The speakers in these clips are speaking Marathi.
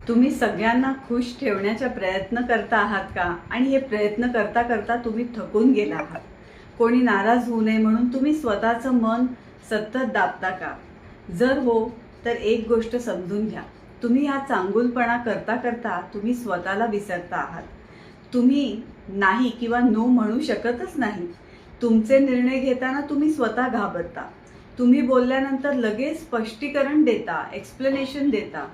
तुम्ही सगळ्यांना खुश ठेवण्याचा प्रयत्न करता आहात का? आणि हे प्रयत्न करता करता तुम्ही थकून गेला आहात? कोणी नाराज होऊ नये म्हणून तुम्ही स्वतःचं मन सतत दाबता का? जर हो, तर एक गोष्ट समजून घ्या. तुम्ही हा चांगुलपणा करता करता तुम्ही स्वतःला विसरता आहात. तुम्ही नाही किंवा नो म्हणू शकतच नाही. तुमचे निर्णय घेताना तुम्ही स्वतः घाबरता. तुम्ही बोलल्यानंतर लगेच स्पष्टीकरण देता, एक्सप्लेनेशन देता.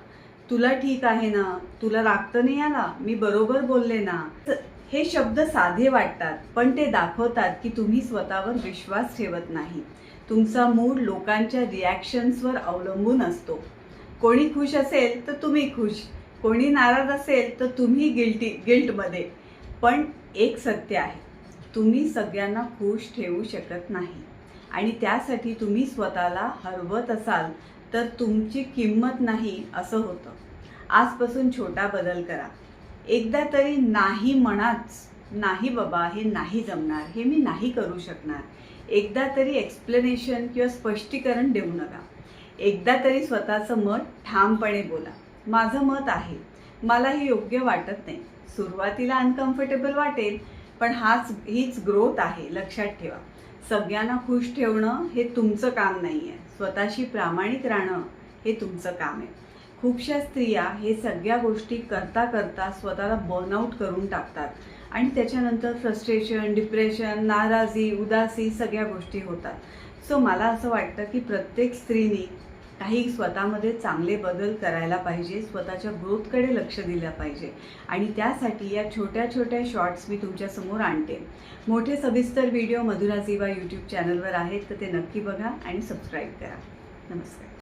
तुला ठीक आहे ना? तुला राग तर नाही आला? मी बरोबर बोलले ना? हे शब्द साधे वाटतात, पण ते दाखवतात की तुम्ही स्वतःवर विश्वास ठेवत नाही. तुमचा मूड लोकांच्या रिॲक्शन्सवर अवलंबून असतो. कोणी खुश असेल तर तुम्ही खुश, कोणी नाराज असेल तर तुम्ही गिल्टमध्ये. पण एक सत्य आहे, तुम्ही सगळ्यांना खुश ठेवू शकत नाही. आणि त्यासाठी तुम्ही स्वतःला हरवत असाल तर तुमची किंमत नाही असं होतं. आजपासून छोटा बदल करा. एकदा तरी नाही म्हणाच, नाही बाबा हे नाही जमणार, हे मी नाही करू शकणार. एकदा तरी एक्सप्लेनेशन किंवा स्पष्टीकरण देऊ नका. एकदा तरी स्वतःचं मत ठामपणे बोला. माझं मत आहे, मला हे योग्य वाटत नाही. सुरुवातीला अनकम्फर्टेबल वाटेल, पण हीच ग्रोथ आहे. लक्षात ठेवा, सगळ्यांना खुश ठेवणं हे तुमचं काम नाही आहे. स्वतःशी प्रामाणिक राहणं हे तुमचं काम आहे. खूपशा स्त्रिया हे सगळ्या गोष्टी करता करता स्वतःला बर्नआउट करून टाकतात आणि त्याच्यानंतर फ्रस्ट्रेशन, डिप्रेशन, नाराजी, उदासी सगळ्या गोष्टी होतात. सो मला असं वाटतं की प्रत्येक स्त्रीने काही स्वतःमध्ये चांगले बदल करायला पाहिजे, स्वतःच्या ग्रोथकडे लक्ष दिलं पाहिजे. आणि त्यासाठी या छोट्या छोट्या शॉर्ट्स मी तुमच्यासमोर आणते. मोठे सविस्तर व्हिडिओ मधुरा झिवा यूट्यूब चॅनलवर आहेत, तर ते नक्की बघा आणि सबस्क्राईब करा. नमस्कार.